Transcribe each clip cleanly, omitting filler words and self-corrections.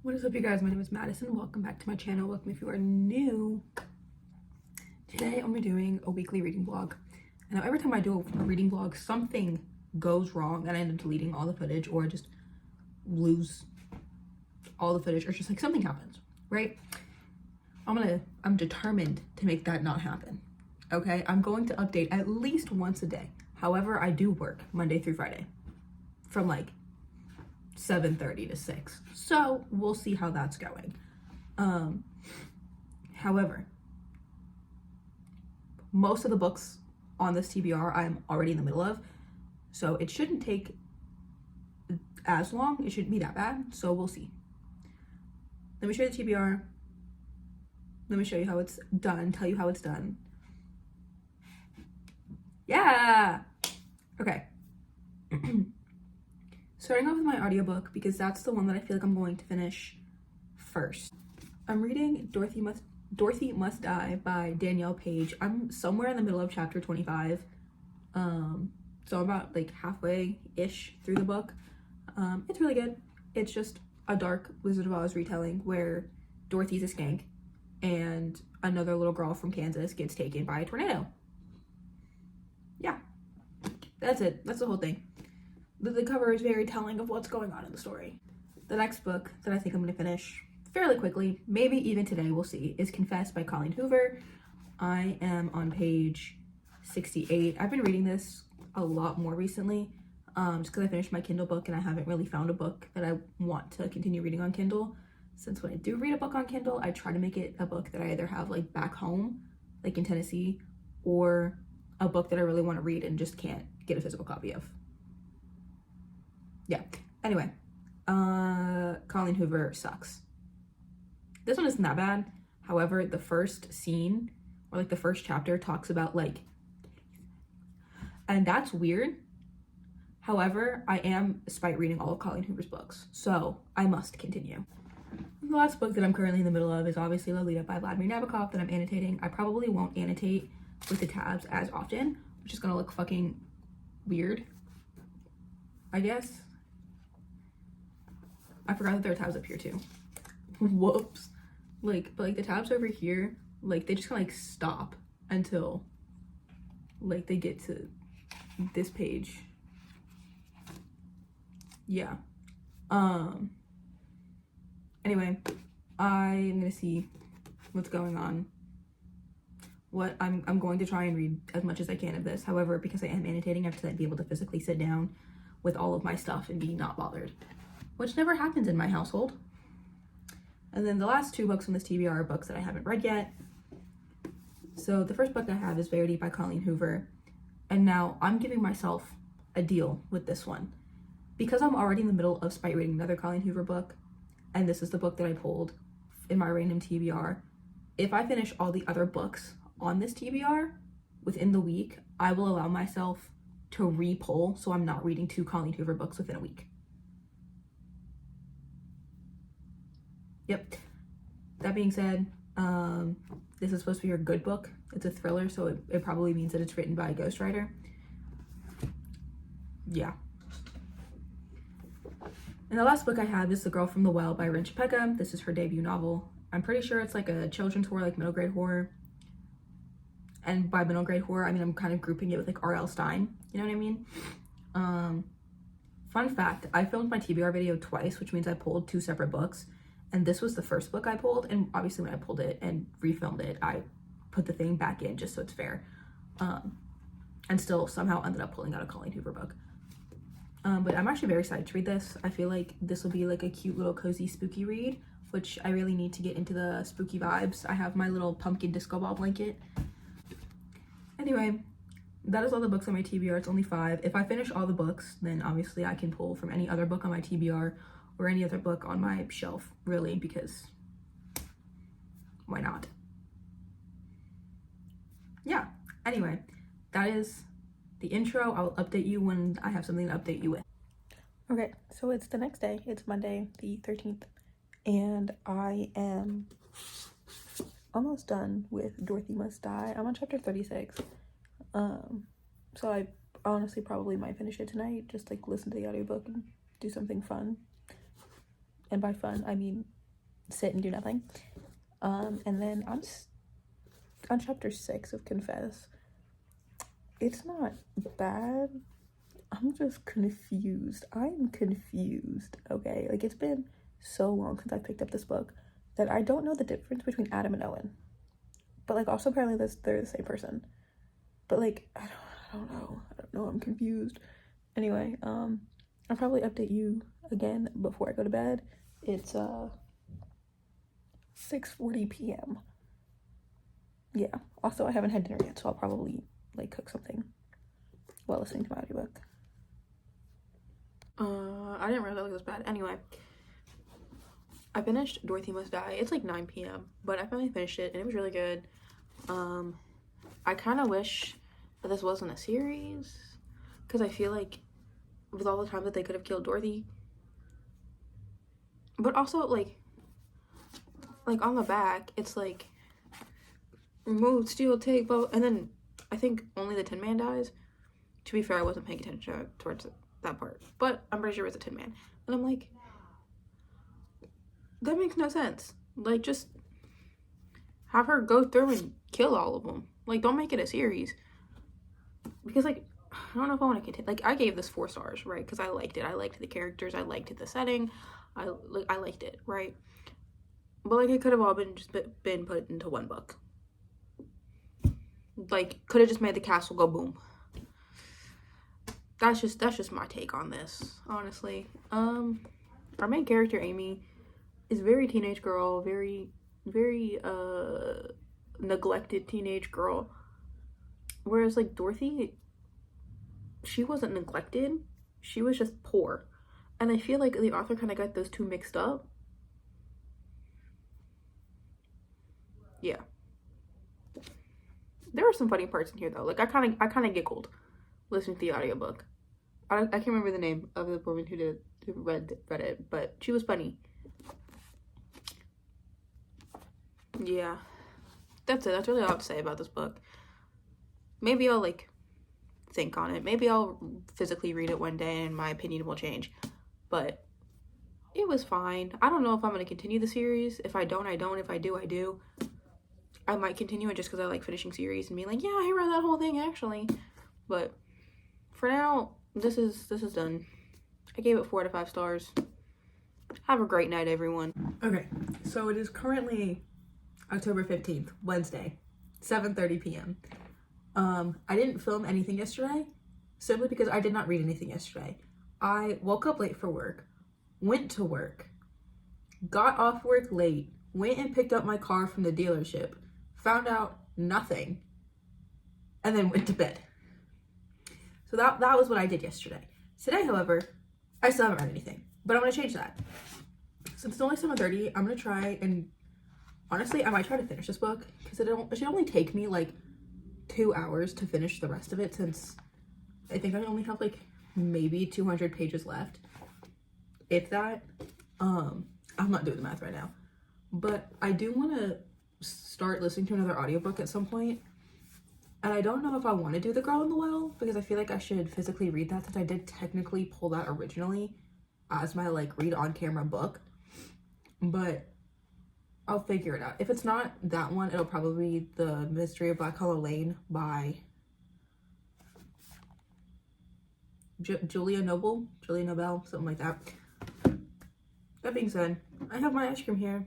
What is up, you guys? My name is Madison. Welcome back to my channel. Welcome if you are new. Today I'm gonna be doing a weekly reading vlog. And now every time I do a reading vlog, something goes wrong and I end up deleting all the footage, or I just lose all the footage, or just like something happens, right? I'm determined to make that not happen. Okay, I'm going to update at least once a day. However, I do work Monday through Friday from like 7:30 to 6, so we'll see how that's going. However, most of the books on this TBR I'm already in the middle of, so it shouldn't take as long. It shouldn't be that bad, so we'll see. Let me show you the TBR. Let me show you how it's done, tell you how it's done. Yeah. Okay. Starting off with my audiobook, because that's the one that I feel like I'm going to finish first. I'm reading Dorothy Must Die by Danielle Page. I'm somewhere in the middle of chapter 25. So I'm about like halfway-ish through the book. It's really good. It's just a dark Wizard of Oz retelling where Dorothy's a skank and another little girl from Kansas gets taken by a tornado. Yeah, that's it. That's the whole thing. The cover is very telling of what's going on in the story. The next book that I think I'm going to finish fairly quickly, maybe even today, we'll see, is Confess by Colleen Hoover. I am on page 68. I've been reading this a lot more recently, just because I finished my Kindle book and I haven't really found a book that I want to continue reading on Kindle. Since when I do read a book on Kindle, I try to make it a book that I either have like back home, like in Tennessee, or a book that I really want to read and just can't get a physical copy of. Yeah, anyway, Colleen Hoover sucks. This one isn't that bad. However, the first scene, or like the first chapter, talks about like, and that's weird. However, I am spite reading all of Colleen Hoover's books, so I must continue. The last book that I'm currently in the middle of is obviously Lolita by Vladimir Nabokov that I'm annotating. I probably won't annotate with the tabs as often, which is gonna look fucking weird, I guess. I forgot that there are tabs up here too. Whoops. But the tabs over here, like they just kind of like stop until like they get to this page. Yeah. Anyway, I'm gonna see what's going on. I'm going to try and read as much as I can of this. However, because I am annotating, I have to be able to physically sit down with all of my stuff and be not bothered, which never happens in my household. And then the last two books on this TBR are books that I haven't read yet. So the first book I have is Verity by Colleen Hoover. And now I'm giving myself a deal with this one. Because I'm already in the middle of spite reading another Colleen Hoover book, and this is the book that I pulled in my random TBR, if I finish all the other books on this TBR within the week, I will allow myself to re-pull, so I'm not reading 2 Colleen Hoover books within a week. Yep. That being said, this is supposed to be a good book. It's a thriller, so it probably means that it's written by a ghostwriter. Yeah. And the last book I have is The Girl from the Well by Rin Chapeka. This is her debut novel. I'm pretty sure it's like a children's horror, like middle grade horror. And by middle grade horror, I mean, I'm kind of grouping it with like R.L. Stine. You know what I mean? Fun fact, I filmed my TBR video twice, which means I pulled 2 separate books. And this was the first book I pulled. And obviously when I pulled it and refilmed it, I put the thing back in just so it's fair. And still somehow ended up pulling out a Colleen Hoover book. But I'm actually very excited to read this. I feel like this will be like a cute little cozy spooky read, which I really need to get into the spooky vibes. I have my little pumpkin disco ball blanket. Anyway, that is all the books on my TBR. It's only 5. If I finish all the books, then obviously I can pull from any other book on my TBR or any other book on my shelf, really, because why not? Yeah, anyway, that is the intro. I'll update you when I have something to update you with. Okay, so it's the next day. It's Monday, the 13th, and I am almost done with Dorothy Must Die. I'm on chapter 36. So I honestly probably might finish it tonight, just like listen to the audiobook and do something fun. and by fun I mean sit and do nothing. And then I'm on chapter 6 of Confess. It's not bad. I'm just confused. I'm confused, okay? Like, it's been so long since I picked up this book that I don't know the difference between Adam and Owen. But, like, also apparently they're the same person. But, like, I don't know. I'm confused. Anyway, I'll probably update you again before I go to bed. It's 6:40 p.m. Yeah. Also, I haven't had dinner yet, so I'll probably, like, cook something while listening to my audiobook. I didn't realize it was bad. Anyway, I finished Dorothy Must Die. It's like 9 p.m., but I finally finished it, and it was really good. I kind of wish that this wasn't a series, because I feel like with all the time that they could have killed Dorothy, but also, like on the back, it's like, remove, steal, take, vote, and then I think only the Tin Man dies. To be fair, I wasn't paying attention towards that part, but I'm pretty sure it's a Tin Man. And I'm like, that makes no sense. Like, just have her go through and kill all of them. Like, don't make it a series. Because, like, I don't know if I want to continue. Like, I gave this 4 stars, right? Because I liked it. I liked the characters. I liked the setting. I liked it, right? But, like, it could have all been put into one book. Like, could have just made the castle go boom. That's just my take on this, honestly. Our main character, Amy, is a very teenage girl, very neglected teenage girl. Whereas, like, Dorothy, she wasn't neglected, she was just poor. And I feel like the author kind of got those two mixed up. Yeah. There were some funny parts in here, though. Like, I kind of giggled listening to the audiobook. I can't remember the name of the woman who read it, but she was funny. Yeah. That's it. That's really all I have to say about this book. Maybe I'll, like, think on it. Maybe I'll physically read it one day and my opinion will change. But it was fine. I don't know if I'm going to continue the series. If I don't, I don't. If I do, I do. I might continue it just because I like finishing series and being like, yeah, I read that whole thing, actually. But for now, this is done. I gave it 4 out of 5 stars. Have a great night, everyone. Okay, so it is currently October 15th, Wednesday, 7:30 p.m. I didn't film anything yesterday, simply because I did not read anything yesterday. I woke up late for work, went to work, got off work late, went and picked up my car from the dealership, found out nothing, and then went to bed. So that was what I did yesterday. Today, however, I still haven't read anything, but I'm going to change that. Since it's only 7:30, I'm going to try and, honestly, I might try to finish this book, because it should only take me, like, 2 hours to finish the rest of it, since I think I only have, like, maybe 200 pages left. If that. I'm not doing the math right now. But I do want to start listening to another audiobook at some point. And I don't know if I want to do The Girl in the Well, because I feel like I should physically read that, since I did technically pull that originally as my, like, read on camera book. But I'll figure it out. If it's not that one, it'll probably be The Mystery of Black Hollow Lane by Julia Noble, something like that. That being said, I have my ice cream here,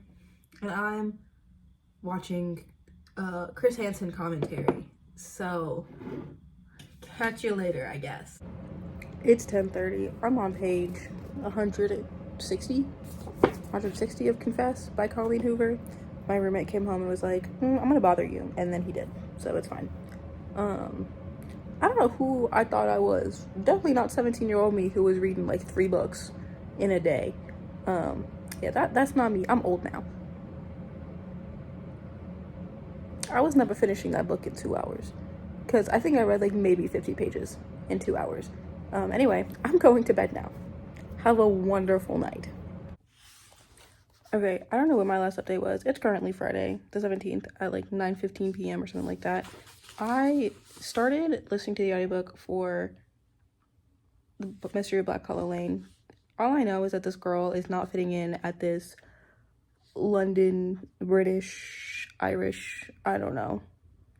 and I'm watching Chris Hansen commentary. So, catch you later, I guess. It's 10:30. I'm on page 160 of Confess by Colleen Hoover. My roommate came home and was like, I'm gonna bother you, and then he did, so it's fine. I don't know who I thought I was. Definitely not 17-year-old me who was reading like 3 books in a day. Yeah, that's not me. I'm old now. I was never finishing that book in 2 hours, because I think I read like maybe 50 pages in 2 hours. Anyway, I'm going to bed now. Have a wonderful night. Okay, I don't know what my last update was. It's currently Friday, the 17th, at like 9:15 p.m. or something like that. I started listening to the audiobook for The Mystery of Black Hollow Lane All I know is that this girl is not fitting in at this London, British, Irish, I don't know,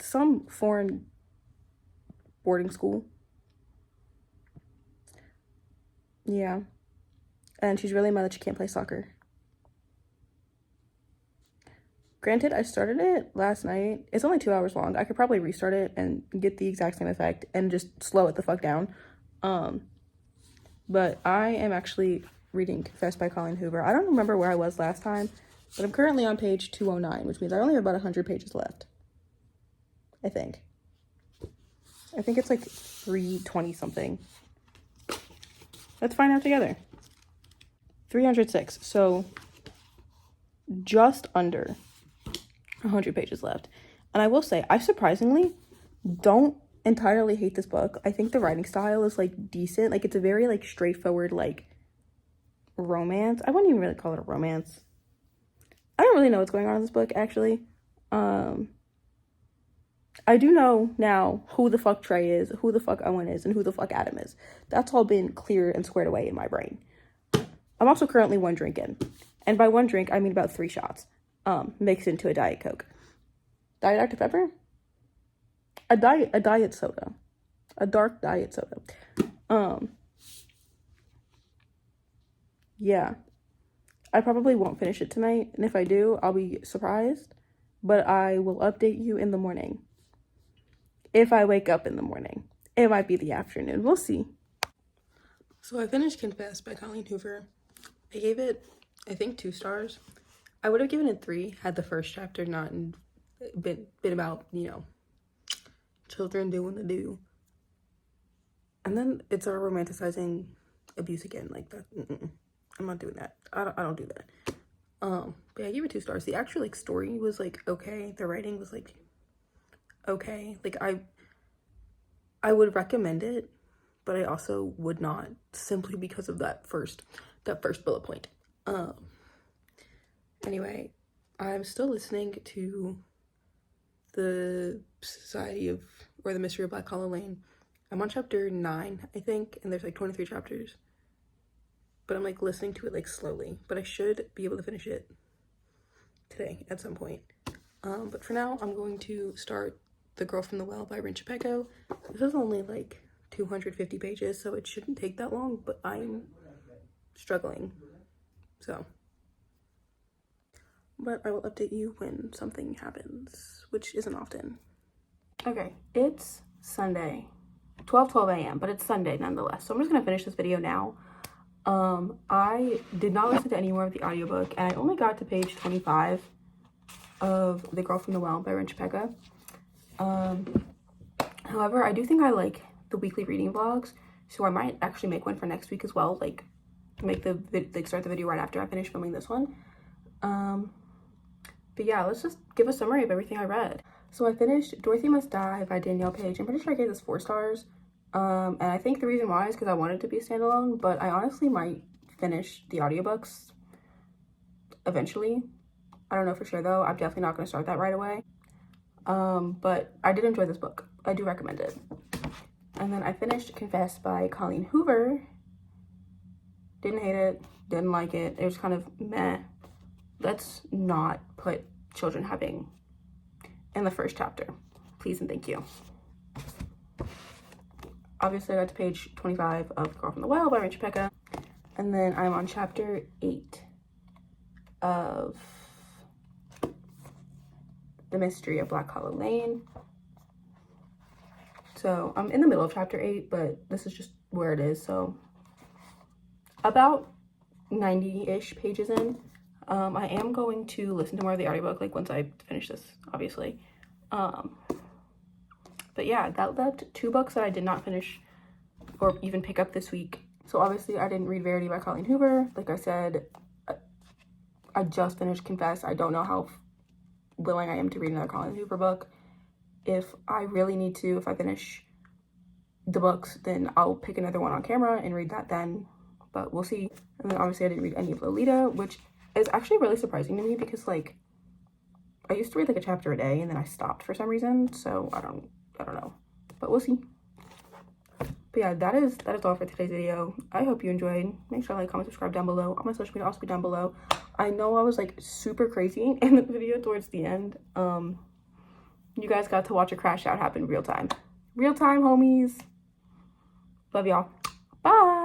some foreign boarding school. Yeah. And she's really mad that she can't play soccer. Granted, I started it last night. It's only 2 hours long. I could probably restart it and get the exact same effect and just slow it the fuck down. But I am actually reading Confessed by Colleen Hoover. I don't remember where I was last time, but I'm currently on page 209, which means I only have about 100 pages left. I think it's like 320 something. Let's find out together. 306. So just under 100 pages left. And I will say, I surprisingly don't entirely hate this book. I think the writing style is like decent. Like it's a very like straightforward like romance. I wouldn't even really call it a romance. I don't really know what's going on in this book actually. I do know now who the fuck Trey is, who the fuck Owen is, and who the fuck Adam is. That's all been clear and squared away in my brain. I'm also currently one drink in. And by one drink, I mean about 3 shots. Mixed into a Diet Coke. Diet Dr. Pepper? A diet soda. A dark diet soda. Yeah. I probably won't finish it tonight, and if I do, I'll be surprised. But I will update you in the morning. If I wake up in the morning. It might be the afternoon. We'll see. So I finished Confessed by Colleen Hoover. I gave it, I think, 2 stars. I would have given it 3 had the first chapter not been about, you know, children doing the do. And then it's romanticizing abuse again. Like that. I'm not doing that. I don't do that. But yeah, I gave it 2 stars. The actual like story was like okay. The writing was like okay. Like I would recommend it, but I also would not, simply because of that first bullet point. Anyway, I'm still listening to the the Mystery of Black Hollow Lane. I'm on chapter 9, I think, and there's like 23 chapters. But I'm like listening to it like slowly, but I should be able to finish it today at some point. But for now, I'm going to start The Girl from the Well by Rin Chapeko. This is only like 250 pages, so it shouldn't take that long, but I'm struggling. So, but I will update you when something happens, which isn't often. Okay, it's Sunday, 12 a.m., but it's Sunday nonetheless. So I'm just gonna finish this video now. I did not listen to any more of the audiobook, and I only got to page 25 of The Girl from the Well by Rin Chapeko. However, I do think I like the weekly reading vlogs, so I might actually make one for next week as well, like start the video right after I finish filming this one. But yeah, let's just give a summary of everything I read. So I finished Dorothy Must Die by Danielle Page. I'm pretty sure I gave this 4 stars. And I think the reason why is because I wanted it to be a standalone, but I honestly might finish the audiobooks eventually. I don't know for sure though. I'm definitely not going to start that right away. But I did enjoy this book. I do recommend it. And then I finished Confessed by Colleen Hoover. Didn't hate it. Didn't like it. It was kind of meh. Let's not put children having in the first chapter. Please and thank you. Obviously, I got to page 25 of The Girl from the Well by Rin Chapeko. And then I'm on chapter 8 of The Mystery of Black Hollow Lane. So I'm in the middle of chapter 8, but this is just where it is. So about 90-ish pages in. I am going to listen to more of the audiobook, like once I finish this, obviously. But yeah, that left 2 books that I did not finish or even pick up this week. So obviously I didn't read Verity by Colleen Hoover. Like I said, I just finished Confess. I don't know how willing I am to read another Colleen Hoover book. If I really need to, if I finish the books, then I'll pick another one on camera and read that then. But we'll see. And then obviously I didn't read any of Lolita, which is actually really surprising to me because like I used to read like a chapter a day and then I stopped for some reason. So I don't know, but we'll see. But yeah, that is all for today's video. I hope you enjoyed. Make sure to like, comment, subscribe down below. All my social media also be down below. I know I was like super crazy in the video towards the end. You guys got to watch a crash out happen real time. Real time, homies. Love y'all. Bye.